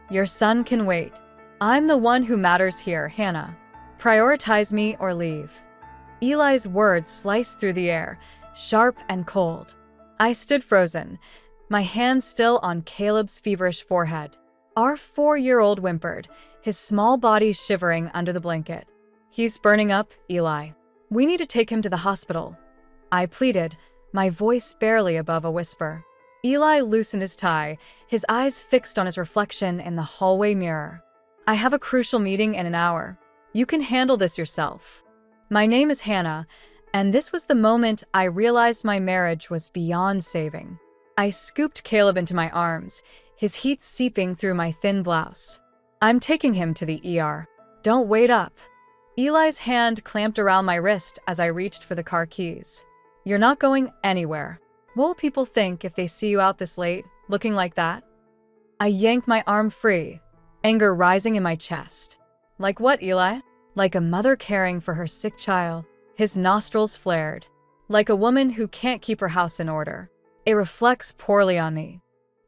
Your son can wait. I'm the one who matters here, Hannah. Prioritize me or leave." Eli's words sliced through the air, sharp and cold. I stood frozen, my hands still on Caleb's feverish forehead. Our 4-year-old whimpered, his small body shivering under the blanket. "He's burning up, Eli. We need to take him to the hospital," I pleaded, my voice barely above a whisper. Eli loosened his tie, his eyes fixed on his reflection in the hallway mirror. "I have a crucial meeting in an hour. You can handle this yourself." My name is Hannah, and this was the moment I realized my marriage was beyond saving. I scooped Caleb into my arms, his heat seeping through my thin blouse. "I'm taking him to the ER. Don't wait up." Eli's hand clamped around my wrist as I reached for the car keys. "You're not going anywhere. What will people think if they see you out this late, looking like that?" I yanked my arm free, anger rising in my chest. "Like what, Eli?" "Like a mother caring for her sick child." His nostrils flared. "Like a woman who can't keep her house in order. It reflects poorly on me."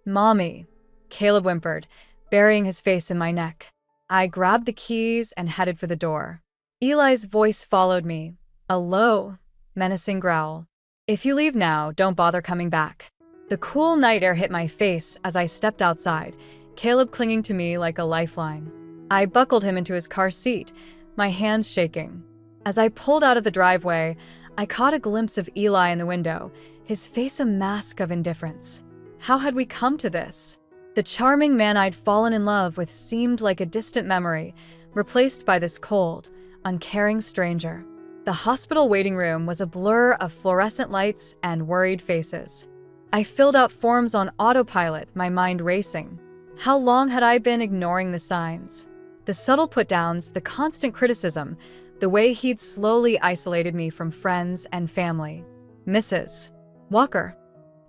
"Mommy," Caleb whimpered, burying his face in my neck. I grabbed the keys and headed for the door. Eli's voice followed me, a low, menacing growl. "If you leave now, don't bother coming back." The cool night air hit my face as I stepped outside, Caleb clinging to me like a lifeline. I buckled him into his car seat, my hands shaking. As I pulled out of the driveway, I caught a glimpse of Eli in the window, his face a mask of indifference. How had we come to this? The charming man I'd fallen in love with seemed like a distant memory, replaced by this cold, uncaring stranger. The hospital waiting room was a blur of fluorescent lights and worried faces. I filled out forms on autopilot, my mind racing. How long had I been ignoring the signs? The subtle put-downs, the constant criticism, the way he'd slowly isolated me from friends and family. "Mrs. Walker."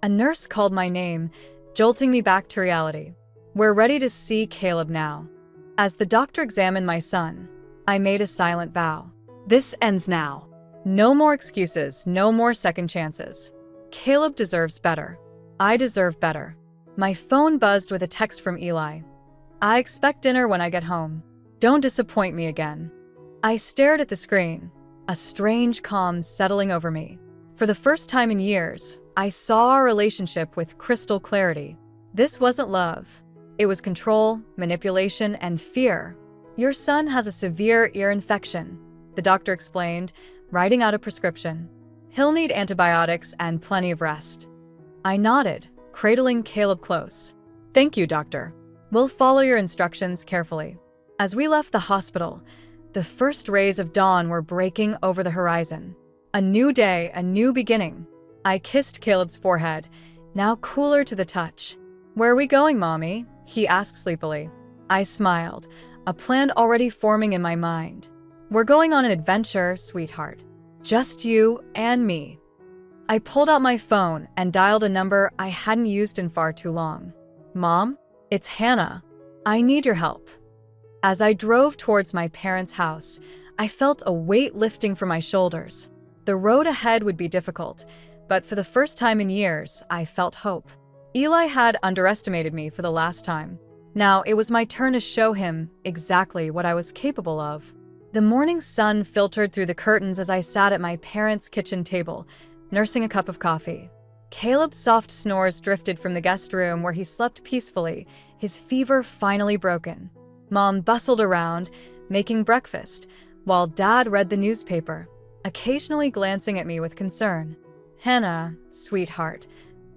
A nurse called my name, jolting me back to reality. "We're ready to see Caleb now." As the doctor examined my son, I made a silent vow. This ends now. No more excuses, no more second chances. Caleb deserves better. I deserve better. My phone buzzed with a text from Eli. "I expect dinner when I get home. Don't disappoint me again." I stared at the screen, a strange calm settling over me. For the first time in years, I saw our relationship with crystal clarity. This wasn't love. It was control, manipulation, and fear. "Your son has a severe ear infection," the doctor explained, writing out a prescription. "He'll need antibiotics and plenty of rest." I nodded, cradling Caleb close. "Thank you, doctor. We'll follow your instructions carefully." As we left the hospital, the first rays of dawn were breaking over the horizon. A new day, a new beginning. I kissed Caleb's forehead, now cooler to the touch. "Where are we going, Mommy?" he asked sleepily. I smiled, a plan already forming in my mind. "We're going on an adventure, sweetheart. Just you and me." I pulled out my phone and dialed a number I hadn't used in far too long. "Mom, it's Hannah. I need your help." As I drove towards my parents' house, I felt a weight lifting from my shoulders. The road ahead would be difficult, but for the first time in years, I felt hope. Eli had underestimated me for the last time. Now it was my turn to show him exactly what I was capable of. The morning sun filtered through the curtains as I sat at my parents' kitchen table, nursing a cup of coffee. Caleb's soft snores drifted from the guest room where he slept peacefully, his fever finally broken. Mom bustled around, making breakfast, while Dad read the newspaper, occasionally glancing at me with concern. "Hannah, sweetheart,"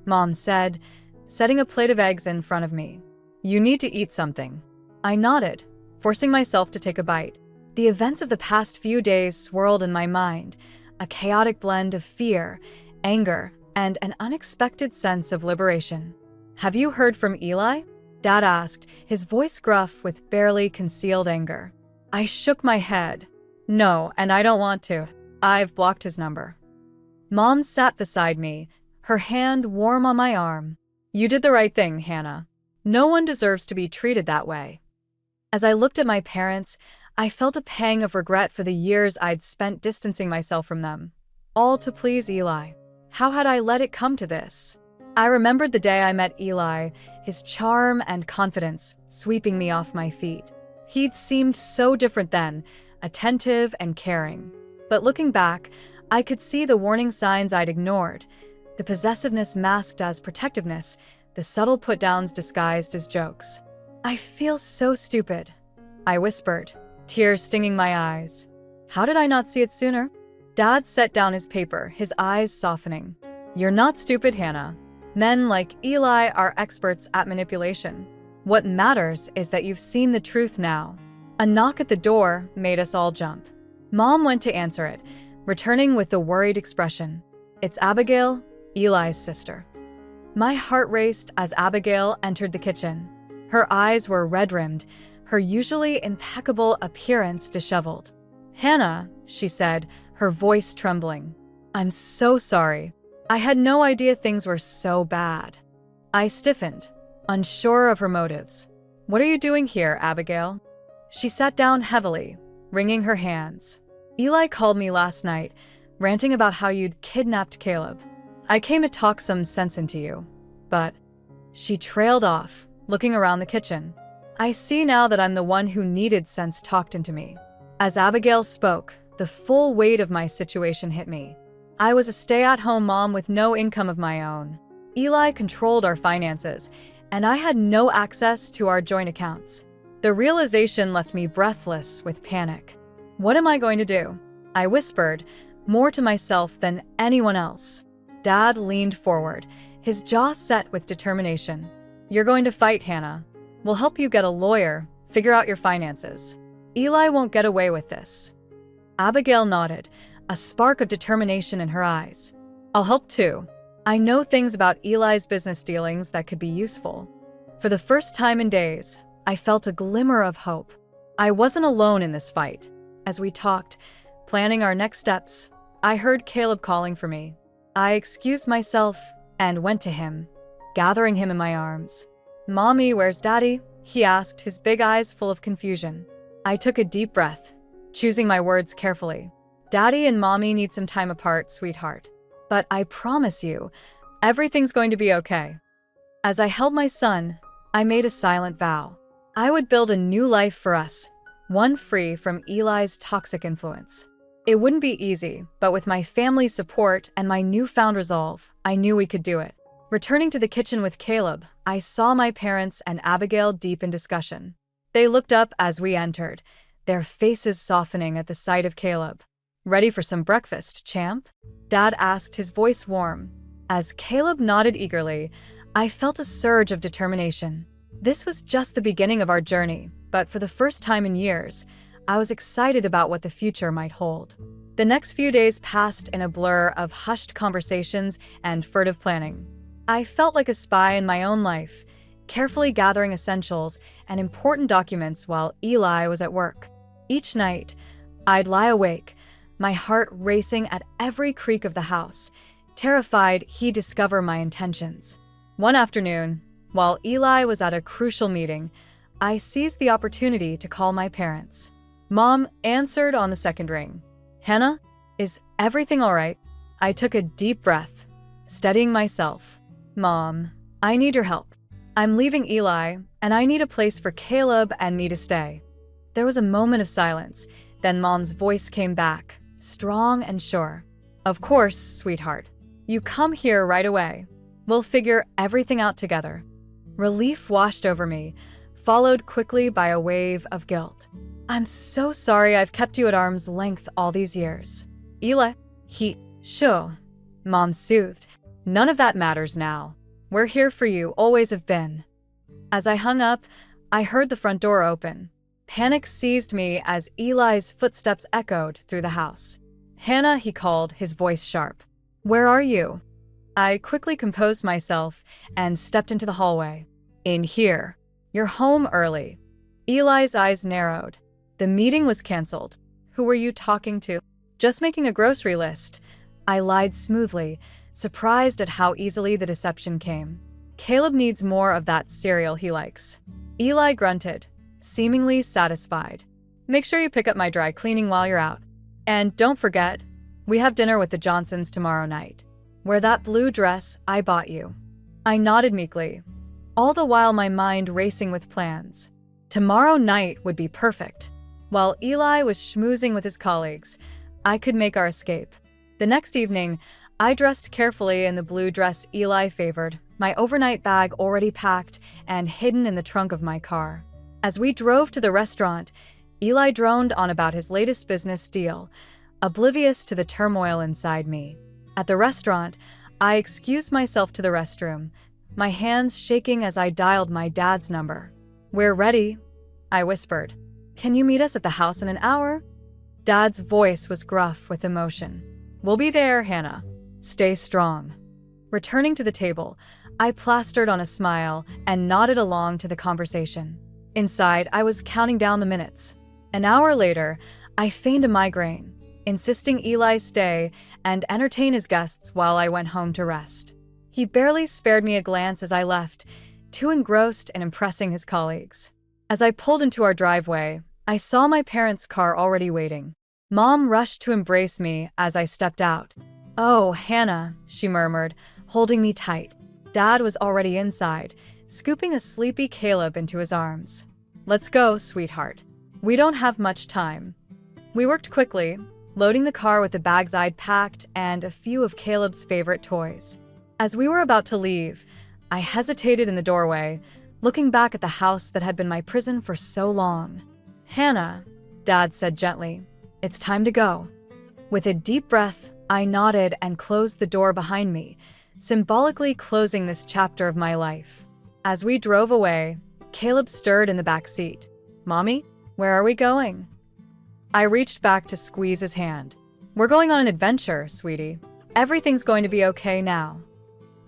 Mom said, setting a plate of eggs in front of me. "You need to eat something." I nodded, forcing myself to take a bite. The events of the past few days swirled in my mind, a chaotic blend of fear, anger, and an unexpected sense of liberation. "Have you heard from Eli?" Dad asked, his voice gruff with barely concealed anger. I shook my head. "No, and I don't want to. I've blocked his number." Mom sat beside me, her hand warm on my arm. "You did the right thing, Hannah. No one deserves to be treated that way." As I looked at my parents, I felt a pang of regret for the years I'd spent distancing myself from them, all to please Eli. How had I let it come to this? I remembered the day I met Eli, his charm and confidence sweeping me off my feet. He'd seemed so different then, attentive and caring. But looking back, I could see the warning signs I'd ignored, the possessiveness masked as protectiveness, the subtle put-downs disguised as jokes. "I feel so stupid," I whispered, tears stinging my eyes. How did I not see it sooner? Dad set down his paper, his eyes softening. "You're not stupid, Hannah. Men like Eli are experts at manipulation. What matters is that you've seen the truth now." A knock at the door made us all jump. Mom went to answer it, returning with the worried expression. "It's Abigail, Eli's sister." My heart raced as Abigail entered the kitchen. Her eyes were red-rimmed, her usually impeccable appearance disheveled. "Hannah," she said, her voice trembling. "I'm so sorry. I had no idea things were so bad." I stiffened, unsure of her motives. "What are you doing here, Abigail?" She sat down heavily, wringing her hands. "Eli called me last night, ranting about how you'd kidnapped Caleb. I came to talk some sense into you, but..." She trailed off, looking around the kitchen. I see now that I'm the one who needed sense talked into me. As Abigail spoke, the full weight of my situation hit me. I was a stay-at-home mom with no income of my own. Eli controlled our finances, and I had no access to our joint accounts. The realization left me breathless with panic. What am I going to do? I whispered, more to myself than anyone else. Dad leaned forward, his jaw set with determination. "You're going to fight, Hannah. We'll help you get a lawyer, figure out your finances. Eli won't get away with this." Abigail nodded, a spark of determination in her eyes. "I'll help too. I know things about Eli's business dealings that could be useful." For the first time in days, I felt a glimmer of hope. I wasn't alone in this fight. As we talked, planning our next steps, I heard Caleb calling for me. I excused myself and went to him, gathering him in my arms. "Mommy, where's Daddy?" he asked, his big eyes full of confusion. I took a deep breath, choosing my words carefully. "Daddy and Mommy need some time apart, sweetheart. But I promise you, everything's going to be okay." As I held my son, I made a silent vow. I would build a new life for us, one free from Eli's toxic influence. It wouldn't be easy, but with my family's support and my newfound resolve, I knew we could do it. Returning to the kitchen with Caleb, I saw my parents and Abigail deep in discussion. They looked up as we entered, their faces softening at the sight of Caleb. "Ready for some breakfast, champ?" Dad asked, his voice warm. As Caleb nodded eagerly, I felt a surge of determination. This was just the beginning of our journey, but for the first time in years, I was excited about what the future might hold. The next few days passed in a blur of hushed conversations and furtive planning. I felt like a spy in my own life, carefully gathering essentials and important documents while Eli was at work. Each night, I'd lie awake, my heart racing at every creak of the house, terrified he'd discover my intentions. One afternoon, while Eli was at a crucial meeting, I seized the opportunity to call my parents. Mom answered on the second ring. "Hannah, is everything all right?" I took a deep breath, steadying myself. "Mom, I need your help. I'm leaving Eli, and I need a place for Caleb and me to stay." There was a moment of silence, then Mom's voice came back, strong and sure. "Of course, sweetheart. You come here right away. We'll figure everything out together." Relief washed over me, followed quickly by a wave of guilt. "I'm so sorry I've kept you at arm's length all these years." "Eli, sure," Mom soothed. "None of that matters now. We're here for you, always have been." As I hung up, I heard the front door open. Panic seized me as Eli's footsteps echoed through the house. "Hannah," he called, his voice sharp. "Where are you?" I quickly composed myself and stepped into the hallway. "In here. You're home early." Eli's eyes narrowed. "The meeting was canceled. Who were you talking to?" "Just making a grocery list." I lied smoothly, surprised at how easily the deception came. "Caleb needs more of that cereal he likes." Eli grunted, seemingly satisfied. "Make sure you pick up my dry cleaning while you're out. And don't forget, we have dinner with the Johnsons tomorrow night. Wear that blue dress I bought you." I nodded meekly, all the while my mind racing with plans. Tomorrow night would be perfect. While Eli was schmoozing with his colleagues, I could make our escape. The next evening, I dressed carefully in the blue dress Eli favored, my overnight bag already packed and hidden in the trunk of my car. As we drove to the restaurant, Eli droned on about his latest business deal, oblivious to the turmoil inside me. At the restaurant, I excused myself to the restroom, my hands shaking as I dialed my dad's number. "We're ready," I whispered. "Can you meet us at the house in an hour?" Dad's voice was gruff with emotion. "We'll be there, Hannah. Stay strong." Returning to the table, I plastered on a smile and nodded along to the conversation. Inside, I was counting down the minutes. An hour later, I feigned a migraine, insisting Eli stay and entertain his guests while I went home to rest. He barely spared me a glance as I left, too engrossed in impressing his colleagues. As I pulled into our driveway, I saw my parents' car already waiting. Mom rushed to embrace me as I stepped out. "Oh, Hannah," she murmured, holding me tight. Dad was already inside, scooping a sleepy Caleb into his arms. "Let's go, sweetheart. We don't have much time." We worked quickly, loading the car with the bags I'd packed and a few of Caleb's favorite toys. As we were about to leave, I hesitated in the doorway, looking back at the house that had been my prison for so long. "Hannah," Dad said gently, "it's time to go." With a deep breath, I nodded and closed the door behind me, symbolically closing this chapter of my life. As we drove away, Caleb stirred in the back seat. "Mommy, where are we going?" I reached back to squeeze his hand. "We're going on an adventure, sweetie. Everything's going to be okay now."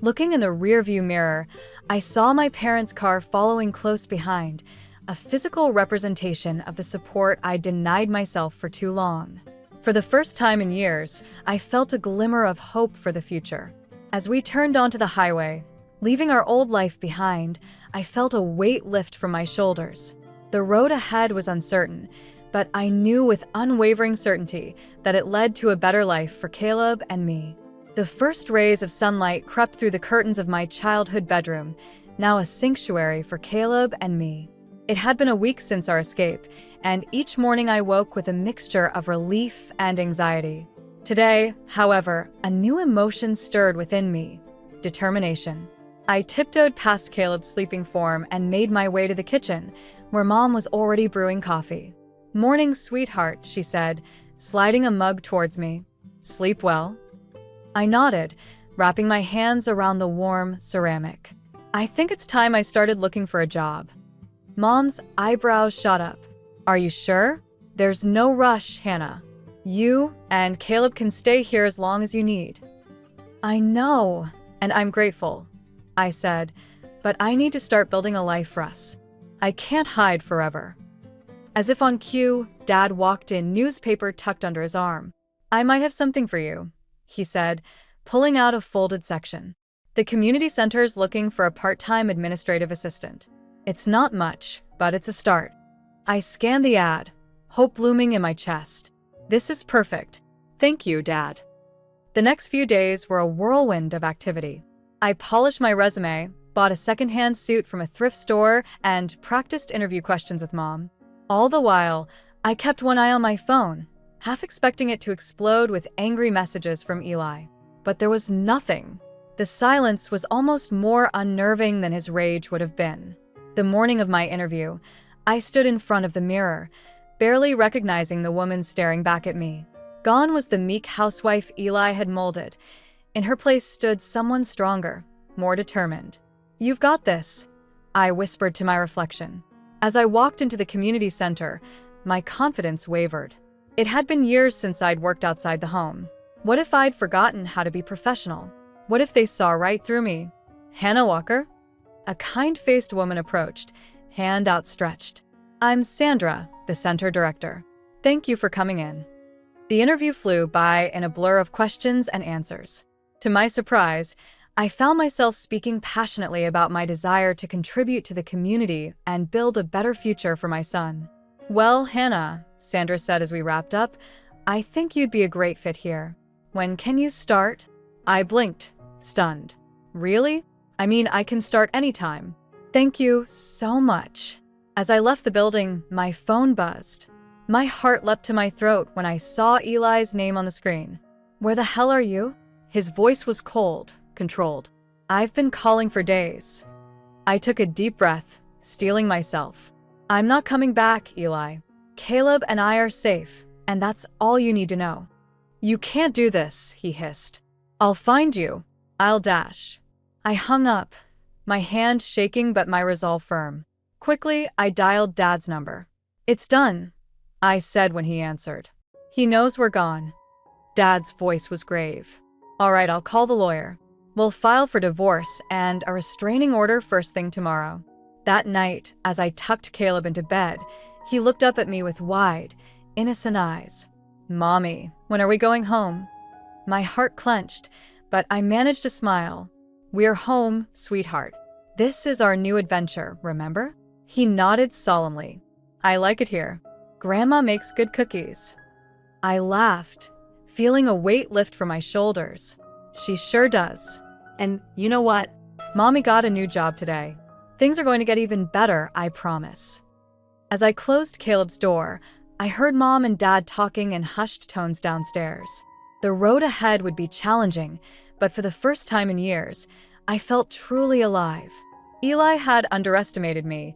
Looking in the rearview mirror, I saw my parents' car following close behind, a physical representation of the support I denied myself for too long. For the first time in years, I felt a glimmer of hope for the future. As we turned onto the highway, leaving our old life behind, I felt a weight lift from my shoulders. The road ahead was uncertain, but I knew with unwavering certainty that it led to a better life for Caleb and me. The first rays of sunlight crept through the curtains of my childhood bedroom, now a sanctuary for Caleb and me. It had been a week since our escape, and each morning I woke with a mixture of relief and anxiety. Today, however, a new emotion stirred within me: determination. I tiptoed past Caleb's sleeping form and made my way to the kitchen, where Mom was already brewing coffee. "Morning, sweetheart," she said, sliding a mug towards me. "Sleep well?" I nodded, wrapping my hands around the warm ceramic. "I think it's time I started looking for a job." Mom's eyebrows shot up. "Are you sure? There's no rush, Hannah. You and Caleb can stay here as long as you need." "I know, and I'm grateful," I said, "but I need to start building a life for us. I can't hide forever." As if on cue, Dad walked in, newspaper tucked under his arm. "I might have something for you," he said, pulling out a folded section. "The community center's looking for a part-time administrative assistant. It's not much, but it's a start." I scanned the ad, hope blooming in my chest. "This is perfect. Thank you, Dad." The next few days were a whirlwind of activity. I polished my resume, bought a secondhand suit from a thrift store, and practiced interview questions with Mom. All the while, I kept one eye on my phone, half expecting it to explode with angry messages from Eli. But there was nothing. The silence was almost more unnerving than his rage would have been. The morning of my interview, I stood in front of the mirror, barely recognizing the woman staring back at me. Gone was the meek housewife Eli had molded. In her place stood someone stronger, more determined. "You've got this," I whispered to my reflection. As I walked into the community center, my confidence wavered. It had been years since I'd worked outside the home. What if I'd forgotten how to be professional? What if they saw right through me? "Hannah Walker?" A kind-faced woman approached, hand outstretched. "I'm Sandra, the center director. Thank you for coming in." The interview flew by in a blur of questions and answers. To my surprise, I found myself speaking passionately about my desire to contribute to the community and build a better future for my son. "Well, Hannah," Sandra said as we wrapped up, "I think you'd be a great fit here. When can you start?" I blinked, stunned. "Really? I mean, I can start anytime. Thank you so much. As I left the building, my phone buzzed. My heart leapt to my throat when I saw Eli's name on the screen. Where the hell are you? His voice was cold, controlled. I've been calling for days. I took a deep breath, steeling myself. I'm not coming back, Eli. Caleb and I are safe, and that's all you need to know. You can't do this, he hissed. I'll find you. I'll dash. I hung up, my hand shaking but my resolve firm. Quickly, I dialed Dad's number. It's done, I said when he answered. He knows we're gone. Dad's voice was grave. All right, I'll call the lawyer. We'll file for divorce and a restraining order first thing tomorrow. That night, as I tucked Caleb into bed, he looked up at me with wide, innocent eyes. Mommy, when are we going home? My heart clenched, but I managed to smile. We're home, sweetheart. This is our new adventure, remember? He nodded solemnly. I like it here. Grandma makes good cookies. I laughed, feeling a weight lift from my shoulders. She sure does. And you know what? Mommy got a new job today. Things are going to get even better, I promise. As I closed Caleb's door, I heard Mom and Dad talking in hushed tones downstairs. The road ahead would be challenging, but for the first time in years, I felt truly alive. Eli had underestimated me,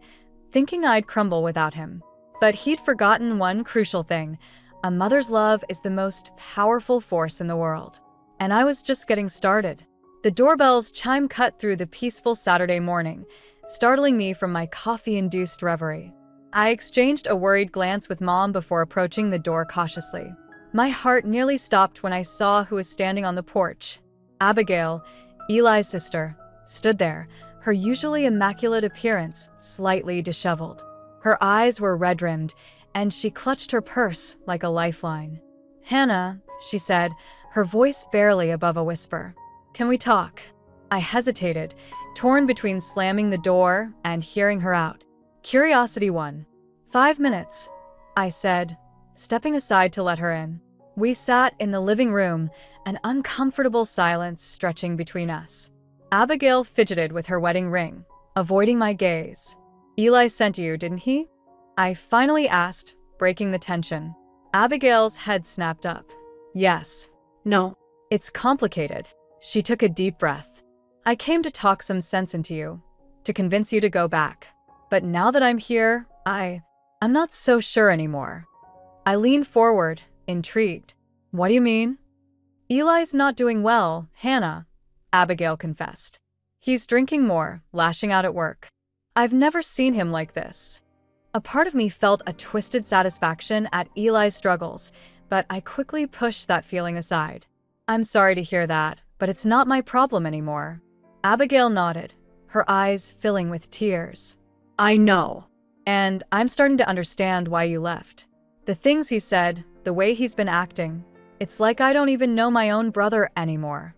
thinking I'd crumble without him. But he'd forgotten one crucial thing. A mother's love is the most powerful force in the world. And I was just getting started. The doorbell's chime cut through the peaceful Saturday morning, startling me from my coffee-induced reverie. I exchanged a worried glance with Mom before approaching the door cautiously. My heart nearly stopped when I saw who was standing on the porch. Abigail, Eli's sister, stood there, her usually immaculate appearance slightly disheveled. Her eyes were red-rimmed, and she clutched her purse like a lifeline. Hannah, she said, her voice barely above a whisper. Can we talk? I hesitated, torn between slamming the door and hearing her out. Curiosity won. 5 minutes, I said, stepping aside to let her in. We sat in the living room, an uncomfortable silence stretching between us. Abigail fidgeted with her wedding ring, avoiding my gaze. Eli sent you, didn't he? I finally asked, breaking the tension. Abigail's head snapped up. Yes. No. It's complicated. She took a deep breath. I came to talk some sense into you, to convince you to go back. But now that I'm here, I'm not so sure anymore. I leaned forward, intrigued. What do you mean? Eli's not doing well, Hannah, Abigail confessed. He's drinking more, lashing out at work. I've never seen him like this. A part of me felt a twisted satisfaction at Eli's struggles, but I quickly pushed that feeling aside. I'm sorry to hear that, but it's not my problem anymore. Abigail nodded, her eyes filling with tears. I know. And I'm starting to understand why you left. The things he said, the way he's been acting, it's like I don't even know my own brother anymore.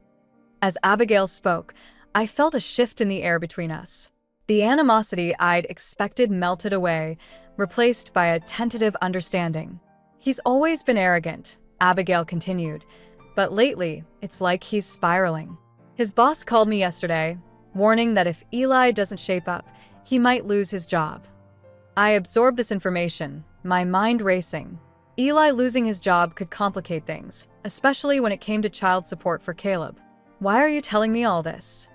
As Abigail spoke, I felt a shift in the air between us. The animosity I'd expected melted away, replaced by a tentative understanding. He's always been arrogant, Abigail continued, but lately, it's like he's spiraling. His boss called me yesterday, warning that if Eli doesn't shape up, he might lose his job. I absorbed this information, my mind racing. Eli losing his job could complicate things, especially when it came to child support for Caleb. Why are you telling me all this?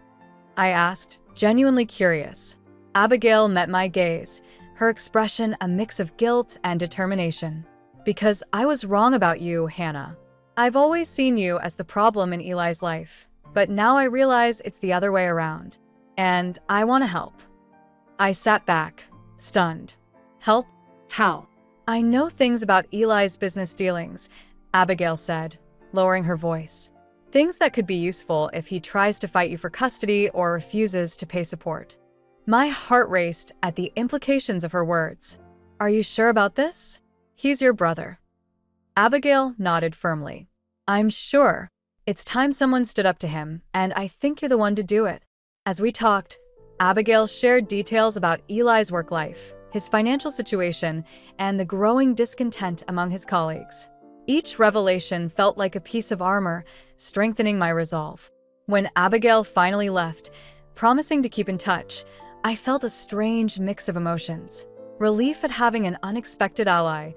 I asked, genuinely curious. Abigail met my gaze, her expression a mix of guilt and determination. Because I was wrong about you, Hannah. I've always seen you as the problem in Eli's life, but now I realize it's the other way around. And I want to help. I sat back, stunned. Help? How? I know things about Eli's business dealings, Abigail said, lowering her voice. Things that could be useful if he tries to fight you for custody or refuses to pay support. My heart raced at the implications of her words. Are you sure about this? He's your brother. Abigail nodded firmly. I'm sure. It's time someone stood up to him, and I think you're the one to do it. As we talked, Abigail shared details about Eli's work life, his financial situation, and the growing discontent among his colleagues. Each revelation felt like a piece of armor, strengthening my resolve. When Abigail finally left, promising to keep in touch. I felt a strange mix of emotions. Relief at having an unexpected ally,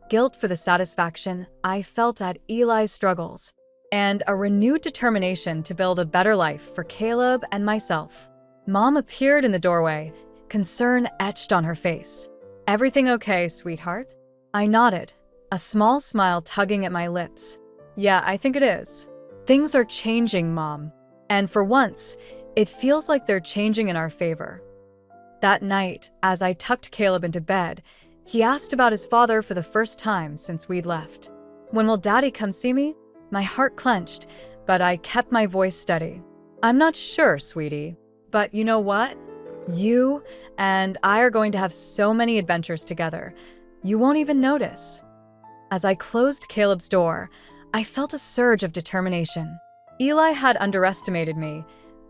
guilt for the satisfaction I felt at Eli's struggles, and a renewed determination to build a better life for Caleb and myself. Mom appeared in the doorway, concern etched on her face. "Everything okay, sweetheart?" I nodded, a small smile tugging at my lips. "Yeah, I think it is. Things are changing, Mom. And for once, it feels like they're changing in our favor." That night, as I tucked Caleb into bed, he asked about his father for the first time since we'd left. "When will Daddy come see me?" My heart clenched, but I kept my voice steady. "I'm not sure, sweetie. But you know what? You and I are going to have so many adventures together. You won't even notice." As I closed Caleb's door, I felt a surge of determination. Eli had underestimated me,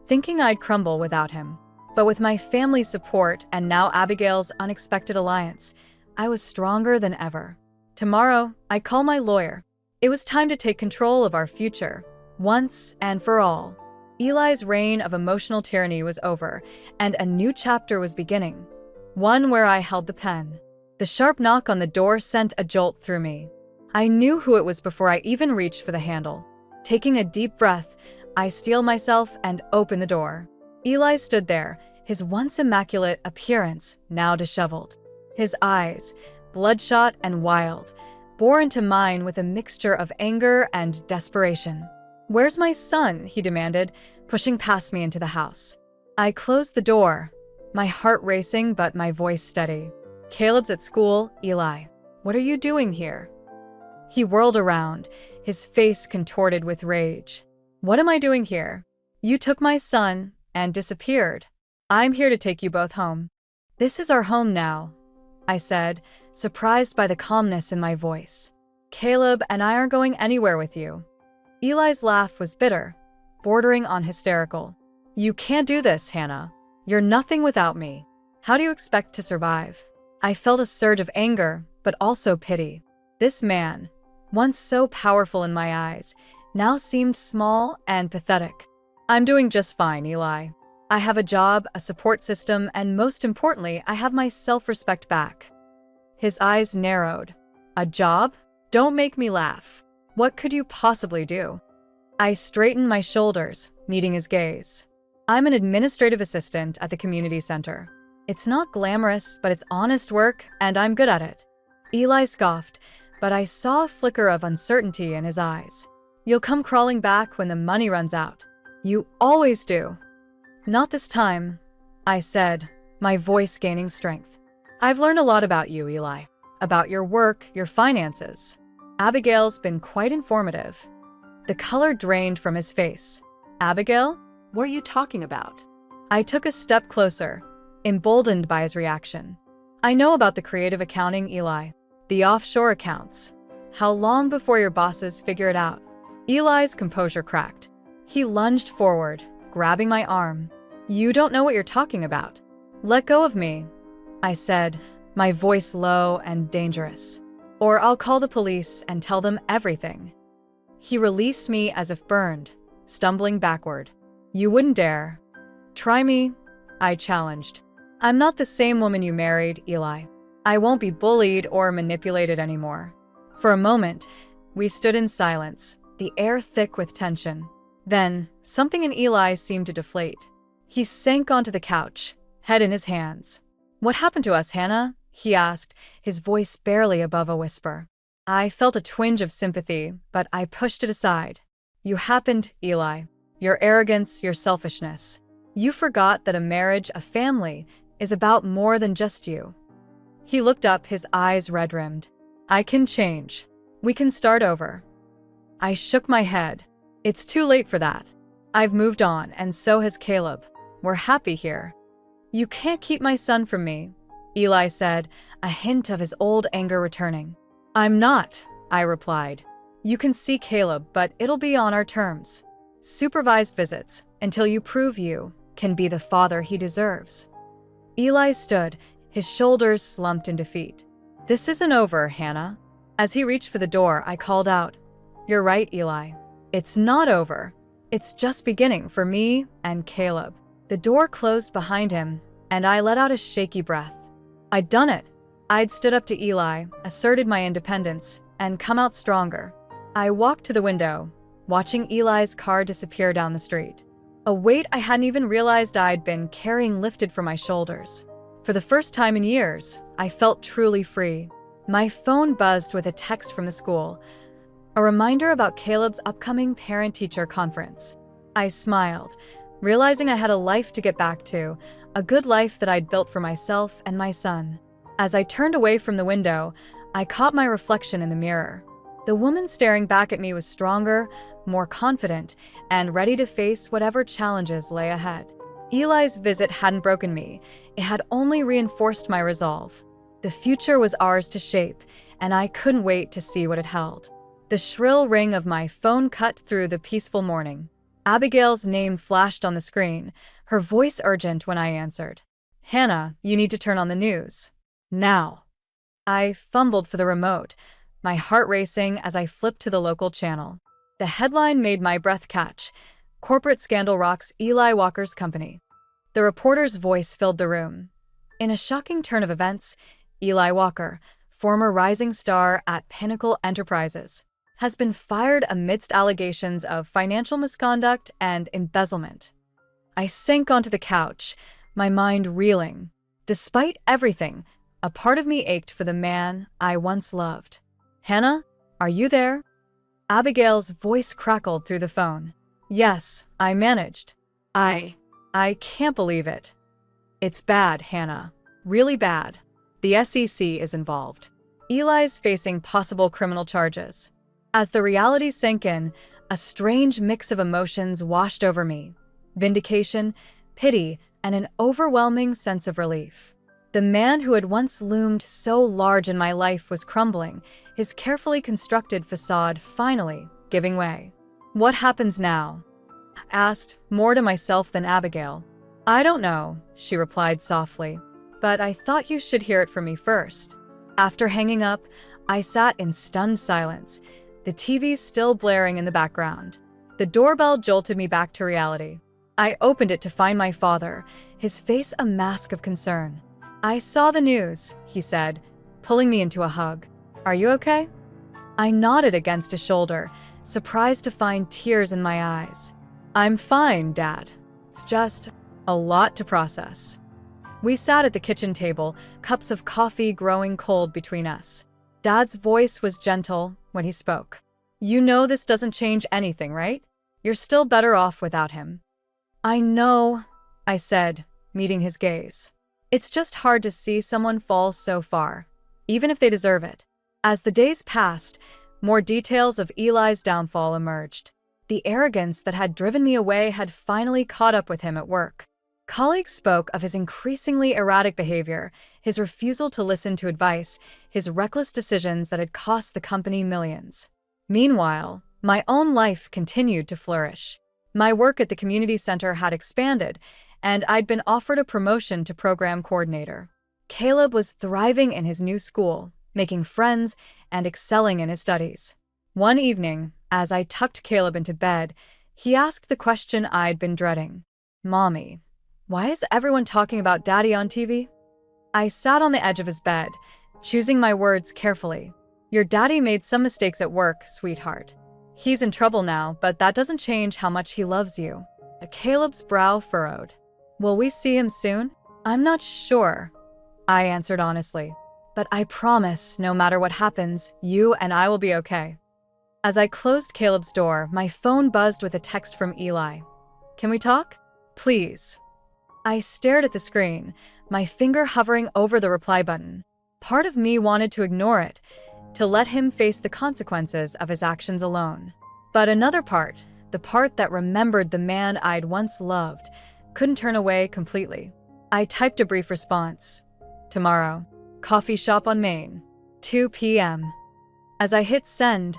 thinking I'd crumble without him. But with my family's support and now Abigail's unexpected alliance, I was stronger than ever. Tomorrow, I call my lawyer. It was time to take control of our future, once and for all. Eli's reign of emotional tyranny was over, and a new chapter was beginning. One where I held the pen. The sharp knock on the door sent a jolt through me. I knew who it was before I even reached for the handle. Taking a deep breath, I steeled myself and opened the door. Eli stood there, his once immaculate appearance now disheveled. His eyes, bloodshot and wild, bore into mine with a mixture of anger and desperation. "Where's my son?" he demanded, pushing past me into the house. I closed the door, my heart racing but my voice steady. "Caleb's at school, Eli. What are you doing here?" He whirled around, his face contorted with rage. "What am I doing here? You took my son and disappeared. I'm here to take you both home." "This is our home now," I said, surprised by the calmness in my voice. "Caleb and I aren't going anywhere with you." Eli's laugh was bitter, bordering on hysterical. "You can't do this, Hannah. You're nothing without me. How do you expect to survive?" I felt a surge of anger, but also pity. This man, once so powerful in my eyes, now seemed small and pathetic. "I'm doing just fine, Eli. I have a job, a support system, and most importantly, I have my self-respect back." His eyes narrowed. "A job? Don't make me laugh. What could you possibly do?" I straightened my shoulders, meeting his gaze. "I'm an administrative assistant at the community center. It's not glamorous, but it's honest work, and I'm good at it." Eli scoffed, but I saw a flicker of uncertainty in his eyes. "You'll come crawling back when the money runs out. You always do." "Not this time," I said, my voice gaining strength. "I've learned a lot about you, Eli. About your work, your finances. Abigail's been quite informative." The color drained from his face. "Abigail?" What are you talking about? I took a step closer, emboldened by his reaction. "I know about the creative accounting, Eli. The offshore accounts. How long before your bosses figure it out?" Eli's composure cracked. He lunged forward, grabbing my arm. "You don't know what you're talking about. Let go of me," I said, my voice low and dangerous. "Or I'll call the police and tell them everything." He released me as if burned, stumbling backward. "You wouldn't dare." "Try me," I challenged. "I'm not the same woman you married, Eli. I won't be bullied or manipulated anymore." For a moment, we stood in silence, the air thick with tension. Then, something in Eli seemed to deflate. He sank onto the couch, head in his hands. "What happened to us, Hannah?" he asked, his voice barely above a whisper. I felt a twinge of sympathy, but I pushed it aside. "You happened, Eli. Your arrogance, your selfishness. You forgot that a marriage, a family, is about more than just you." He looked up, his eyes red-rimmed. "I can change. We can start over." I shook my head. "It's too late for that. I've moved on, and so has Caleb. We're happy here." "You can't keep my son from me," Eli said, a hint of his old anger returning. "I'm not," I replied. "You can see Caleb, but it'll be on our terms. Supervised visits, until you prove you can be the father he deserves." Eli stood, his shoulders slumped in defeat. "This isn't over, Hannah." As he reached for the door, I called out, "You're right, Eli. It's not over. It's just beginning for me and Caleb." The door closed behind him, and I let out a shaky breath. I'd done it. I'd stood up to Eli, asserted my independence, and come out stronger. I walked to the window, watching Eli's car disappear down the street. A weight I hadn't even realized I'd been carrying lifted from my shoulders. For the first time in years, I felt truly free. My phone buzzed with a text from the school, a reminder about Caleb's upcoming parent-teacher conference. I smiled, realizing I had a life to get back to, a good life that I'd built for myself and my son. As I turned away from the window, I caught my reflection in the mirror. The woman staring back at me was stronger, more confident, and ready to face whatever challenges lay ahead. Eli's visit hadn't broken me. It had only reinforced my resolve. The future was ours to shape, and I couldn't wait to see what it held. The shrill ring of my phone cut through the peaceful morning. Abigail's name flashed on the screen, her voice urgent when I answered. "Hannah, you need to turn on the news. Now." I fumbled for the remote, my heart racing as I flipped to the local channel. The headline made my breath catch. "Corporate Scandal Rocks Eli Walker's Company." The reporter's voice filled the room. In a shocking turn of events, Eli Walker, former rising star at Pinnacle Enterprises, has been fired amidst allegations of financial misconduct and embezzlement. I sank onto the couch, my mind reeling. Despite everything, a part of me ached for the man I once loved. "Hannah, are you there?" Abigail's voice crackled through the phone. "Yes, I managed." I can't believe it. "It's bad, Hannah. Really bad. The SEC is involved. Eli's facing possible criminal charges." As the reality sank in, a strange mix of emotions washed over me. Vindication, pity, and an overwhelming sense of relief. The man who had once loomed so large in my life was crumbling, his carefully constructed facade finally giving way. "What happens now?" I asked, more to myself than Abigail. "I don't know," she replied softly, "but I thought you should hear it from me first." After hanging up, I sat in stunned silence, the TV still blaring in the background. The doorbell jolted me back to reality. I opened it to find my father, his face a mask of concern. "I saw the news," he said, pulling me into a hug. "Are you okay?" I nodded against his shoulder, surprised to find tears in my eyes. "I'm fine, Dad. It's just a lot to process." We sat at the kitchen table, cups of coffee growing cold between us. Dad's voice was gentle when he spoke. "You know this doesn't change anything, right? You're still better off without him." "I know," I said, meeting his gaze. "It's just hard to see someone fall so far, even if they deserve it." As the days passed, more details of Eli's downfall emerged. The arrogance that had driven me away had finally caught up with him at work. Colleagues spoke of his increasingly erratic behavior, his refusal to listen to advice, his reckless decisions that had cost the company millions. Meanwhile, my own life continued to flourish. My work at the community center had expanded, and I'd been offered a promotion to program coordinator. Caleb was thriving in his new school, making friends and excelling in his studies. One evening, as I tucked Caleb into bed, he asked the question I'd been dreading. "Mommy, why is everyone talking about Daddy on TV?" I sat on the edge of his bed, choosing my words carefully. "Your daddy made some mistakes at work, sweetheart. He's in trouble now, but that doesn't change how much he loves you." Caleb's brow furrowed. "Will we see him soon?" "I'm not sure," I answered honestly. "But I promise, no matter what happens, you and I will be okay." As I closed Caleb's door, my phone buzzed with a text from Eli. "Can we talk? Please." I stared at the screen, my finger hovering over the reply button. Part of me wanted to ignore it, to let him face the consequences of his actions alone. But another part, the part that remembered the man I'd once loved, couldn't turn away completely. I typed a brief response. "Tomorrow. Coffee shop on Main. 2 p.m. As I hit send,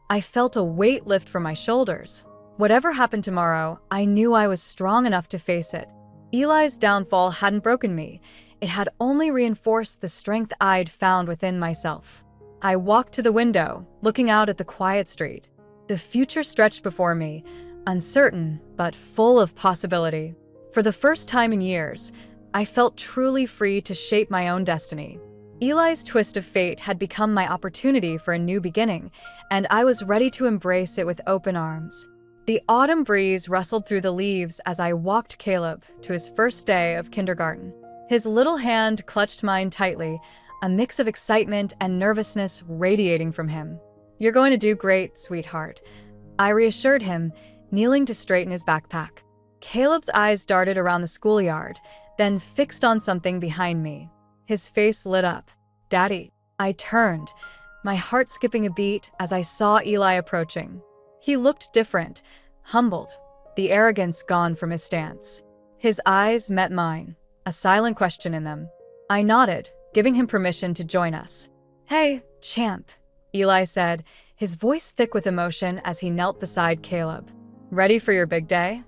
I felt a weight lift from my shoulders. Whatever happened tomorrow, I knew I was strong enough to face it. Eli's downfall hadn't broken me. It had only reinforced the strength I'd found within myself. I walked to the window, looking out at the quiet street. The future stretched before me, uncertain but full of possibility. For the first time in years, I felt truly free to shape my own destiny. Eli's twist of fate had become my opportunity for a new beginning, and I was ready to embrace it with open arms. The autumn breeze rustled through the leaves as I walked Caleb to his first day of kindergarten. His little hand clutched mine tightly, a mix of excitement and nervousness radiating from him. "You're going to do great, sweetheart," I reassured him, kneeling to straighten his backpack. Caleb's eyes darted around the schoolyard, then fixed on something behind me. His face lit up. "Daddy." I turned, my heart skipping a beat as I saw Eli approaching. He looked different, humbled, the arrogance gone from his stance. His eyes met mine, a silent question in them. I nodded, giving him permission to join us. "Hey, champ," Eli said, his voice thick with emotion as he knelt beside Caleb. "Ready for your big day?"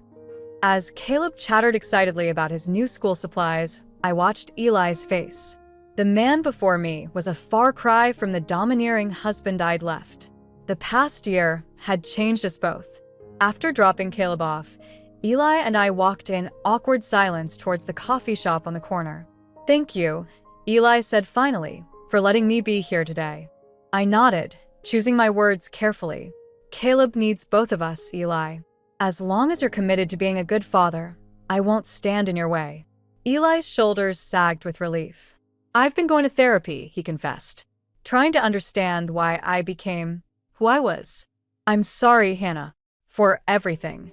As Caleb chattered excitedly about his new school supplies, I watched Eli's face. The man before me was a far cry from the domineering husband I'd left. The past year had changed us both. After dropping Caleb off, Eli and I walked in awkward silence towards the coffee shop on the corner. "Thank you," Eli said finally, "for letting me be here today." I nodded, choosing my words carefully. "Caleb needs both of us, Eli. As long as you're committed to being a good father, I won't stand in your way." Eli's shoulders sagged with relief. "I've been going to therapy," he confessed, trying to understand why I became who I was. "I'm sorry, Hannah, for everything."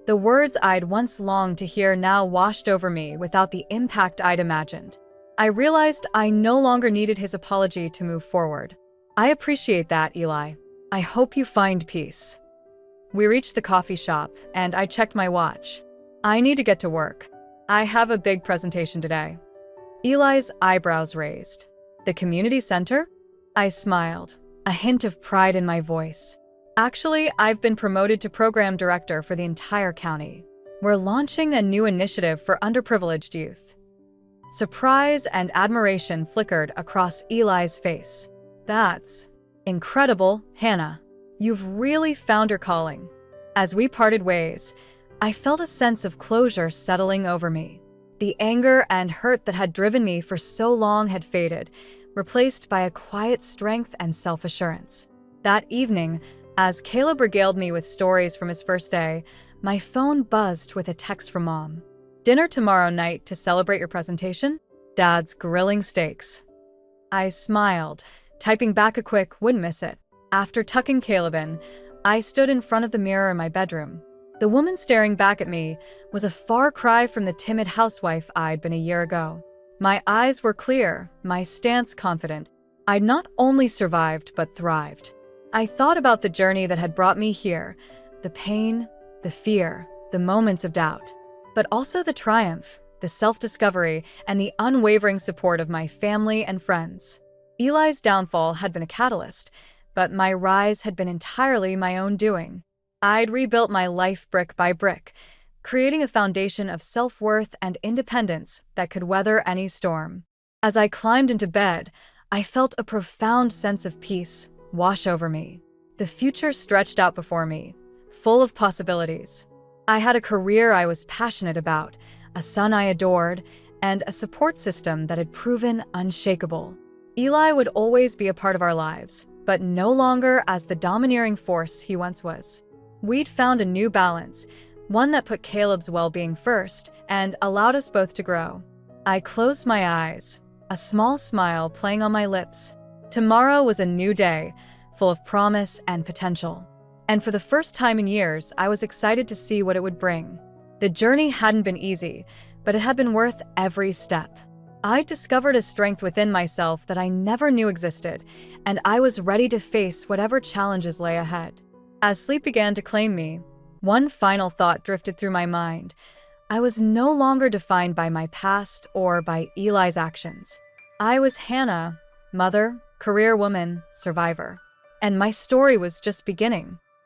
The words I'd once longed to hear now washed over me without the impact I'd imagined. I realized I no longer needed his apology to move forward. "I appreciate that, Eli. I hope you find peace." We reached the coffee shop, and I checked my watch. "I need to get to work. I have a big presentation today." Eli's eyebrows raised. "The community center?" I smiled, a hint of pride in my voice. "Actually, I've been promoted to program director for the entire county. We're launching a new initiative for underprivileged youth." Surprise and admiration flickered across Eli's face. "That's incredible, Hannah. You've really found your calling." As we parted ways, I felt a sense of closure settling over me. The anger and hurt that had driven me for so long had faded, replaced by a quiet strength and self-assurance. That evening, as Caleb regaled me with stories from his first day, my phone buzzed with a text from Mom. "Dinner tomorrow night to celebrate your presentation? Dad's grilling steaks." I smiled, typing back a quick, "Wouldn't miss it." After tucking Caleb in, I stood in front of the mirror in my bedroom. The woman staring back at me was a far cry from the timid housewife I'd been a year ago. My eyes were clear, my stance confident. I'd not only survived, but thrived. I thought about the journey that had brought me here, the pain, the fear, the moments of doubt, but also the triumph, the self-discovery, and the unwavering support of my family and friends. Eli's downfall had been a catalyst, but my rise had been entirely my own doing. I'd rebuilt my life brick by brick, creating a foundation of self-worth and independence that could weather any storm. As I climbed into bed, I felt a profound sense of peace wash over me. The future stretched out before me, full of possibilities. I had a career I was passionate about, a son I adored, and a support system that had proven unshakable. Eli would always be a part of our lives, but no longer as the domineering force he once was. We'd found a new balance, one that put Caleb's well-being first and allowed us both to grow. I closed my eyes, a small smile playing on my lips. Tomorrow was a new day, full of promise and potential. And for the first time in years, I was excited to see what it would bring. The journey hadn't been easy, but it had been worth every step. I discovered a strength within myself that I never knew existed, and I was ready to face whatever challenges lay ahead. As sleep began to claim me, one final thought drifted through my mind. I was no longer defined by my past or by Eli's actions. I was Hannah, mother, career woman, survivor. And my story was just beginning.